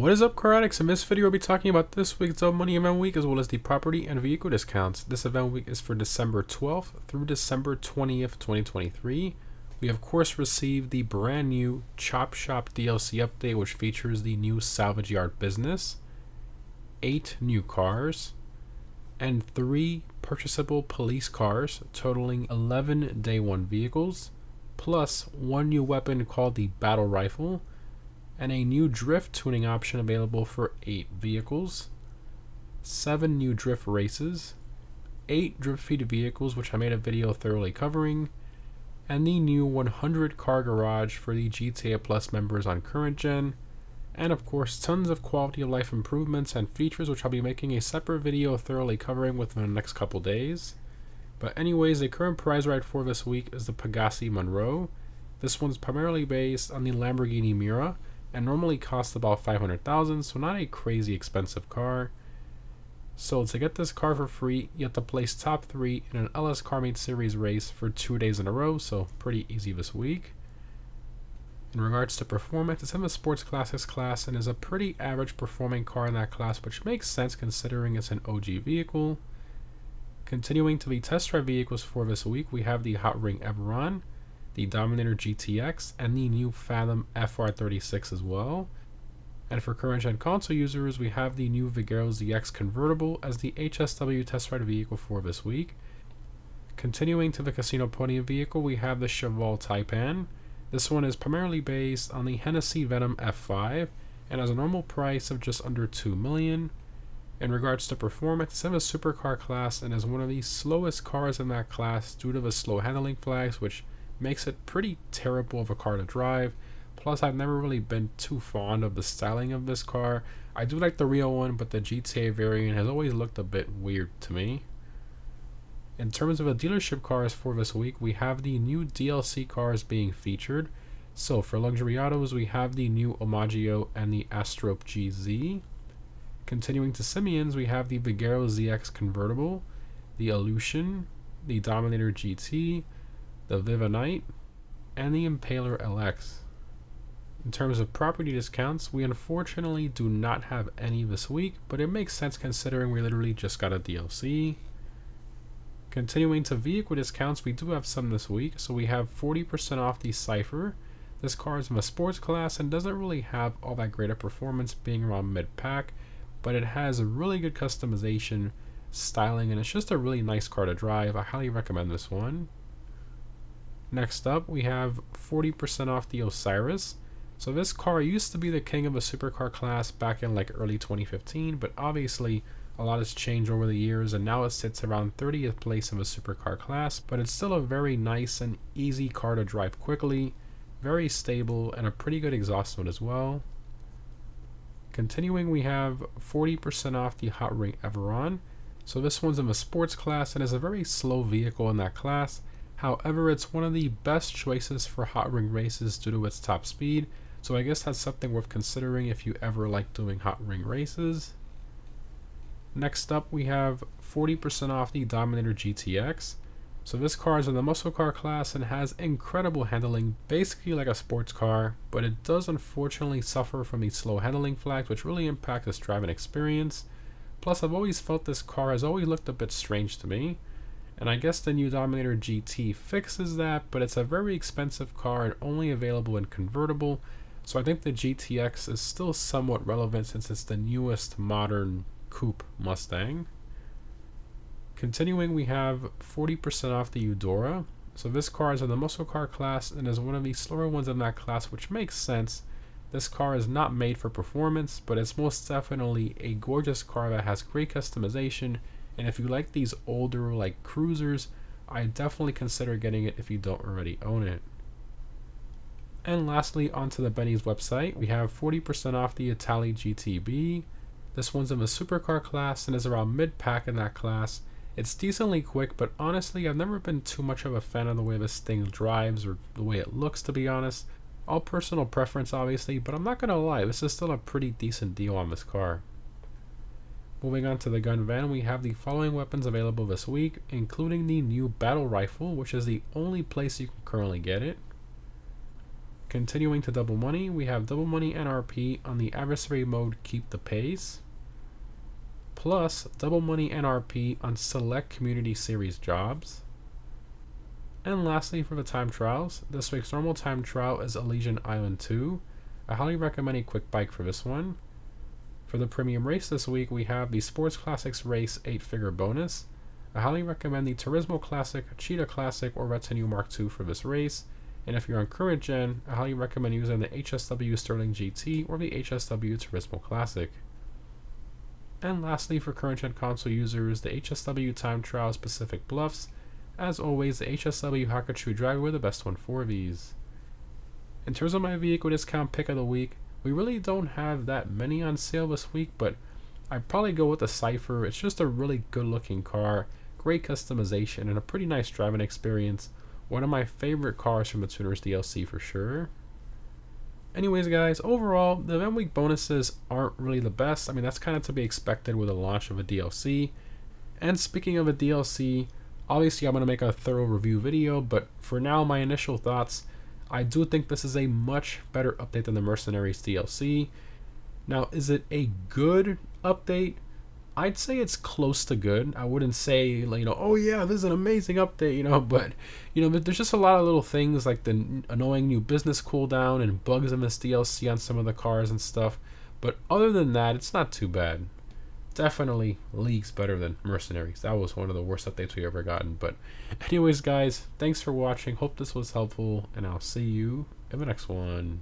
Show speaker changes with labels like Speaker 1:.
Speaker 1: What is up, car addicts? In this video, we'll be talking about this week's Money Event Week as well as the property and vehicle discounts. This event week is for December 12th through December 20th, 2023. We of course received the brand new Chop Shop DLC update, which features the new salvage yard business, 8 new cars, and 3 purchasable police cars totaling 11 day 1 vehicles, plus 1 new weapon called the battle rifle, and a new drift tuning option available for 8 vehicles, 7 new drift races, 8 drift feed vehicles, which I made a video thoroughly covering, and the new 100 car garage for the GTA Plus members on current gen, and of course tons of quality of life improvements and features, which I'll be making a separate video thoroughly covering within the next couple days. But anyways, the current prize ride for this week is the Pagani Monroe. This one's primarily based on the Lamborghini Miura, and normally costs about $500,000, so not a crazy expensive car. So to get this car for free, you have to place top 3 in an LS Carmate Series race for 2 days in a row, so pretty easy this week. In regards to performance, it's in the Sports Classics class and is a pretty average performing car in that class, which makes sense considering it's an OG vehicle. Continuing to the test drive vehicles for this week, we have the Hot Ring Everon, the Dominator GTX, and the new Fathom FR36 as well. And for current gen console users, we have the new Vigero ZX convertible as the HSW test ride vehicle for this week. Continuing to the Casino Podium vehicle, we have the Cheval Taipan. This one is primarily based on the Hennessy Venom F5 and has a normal price of just under $2 million. In regards to performance, it's in the supercar class and is one of the slowest cars in that class due to the slow handling flags, which makes it pretty terrible of a car to drive. Plus, I've never really been too fond of the styling of this car. I do like the Rio one, but the GTA variant has always looked a bit weird to me. In terms of the dealership cars for this week, we have the new DLC cars being featured. So for luxury autos, we have the new Omaggio and the Astrope GZ. Continuing to Simeons, we have the Vigero ZX convertible, the Illusion, the Dominator GT, the Viva Knight, and the Impaler LX. In terms of property discounts, we unfortunately do not have any this week, but it makes sense considering we literally just got a DLC. Continuing to vehicle discounts, we do have some this week, so we have 40% off the Cypher. This car is in the sports class and doesn't really have all that great a performance, being around mid-pack, but it has a really good customization, styling, and it's just a really nice car to drive. I highly recommend this one. Next up, we have 40% off the Osiris. So this car used to be the king of a supercar class back in like early 2015, but obviously a lot has changed over the years and now it sits around 30th place in the supercar class, but it's still a very nice and easy car to drive quickly, very stable, and a pretty good exhaust note as well. Continuing, we have 40% off the Hot Ring Everon. So this one's in the sports class and is a very slow vehicle in that class. However, it's one of the best choices for hot ring races due to its top speed, so I guess that's something worth considering if you ever like doing hot ring races. Next up, we have 40% off the Dominator GTX. So this car is in the muscle car class and has incredible handling, basically like a sports car, but it does unfortunately suffer from the slow handling flags, which really impact its driving experience. Plus, I've always felt this car has always looked a bit strange to me. And I guess the new Dominator GT fixes that, but it's a very expensive car and only available in convertible, so I think the GTX is still somewhat relevant since it's the newest modern coupe Mustang. Continuing, we have 40% off the Eudora. So this car is in the muscle car class and is one of the slower ones in that class, which makes sense. This car is not made for performance, but it's most definitely a gorgeous car that has great customization. And if you like these older like cruisers, I definitely consider getting it if you don't already own it. And lastly, onto the Benny's website, we have 40% off the Itali GTB. This one's in the supercar class and is around mid-pack in that class. It's decently quick, but honestly, I've never been too much of a fan of the way this thing drives or the way it looks, to be honest. All personal preference, obviously, but I'm not gonna lie, this is still a pretty decent deal on this car. Moving on to the gun van, we have the following weapons available this week, including the new battle rifle, which is the only place you can currently get it. Continuing to double money, we have double money NRP on the adversary mode Keep the Pace, plus double money NRP on select community series jobs. And lastly, for the time trials, this week's normal time trial is Elysian Island 2. I highly recommend a quick bike for this one. For the premium race this week, we have the Sports Classics Race 8-figure bonus. I highly recommend the Turismo Classic, Cheetah Classic, or Retinue Mark II for this race. And if you're on current gen, I highly recommend using the HSW Sterling GT or the HSW Turismo Classic. And lastly, for current gen console users, the HSW Time Trials Pacific Bluffs. As always, the HSW Hakachu Driver were the best one for these. In terms of my vehicle discount pick of the week, we really don't have that many on sale this week, but I'd probably go with the Cypher. It's just a really good looking car, great customization, and a pretty nice driving experience. One of my favorite cars from the Tuners DLC for sure. Anyways guys, overall, the event week bonuses aren't really the best. I mean, that's kind of to be expected with the launch of a DLC. And speaking of a DLC, obviously I'm going to make a thorough review video, but for now, my initial thoughts, I do think this is a much better update than the Mercenaries DLC. Now, is it a good update? I'd say it's close to good. I wouldn't say, oh yeah, this is an amazing update, but, there's just a lot of little things like the annoying new business cooldown and bugs in this DLC on some of the cars and stuff. But other than that, it's not too bad. Definitely leagues better than Mercenaries. That was one of the worst updates we ever gotten. But anyways, guys, thanks for watching. Hope this was helpful, and I'll see you in the next one.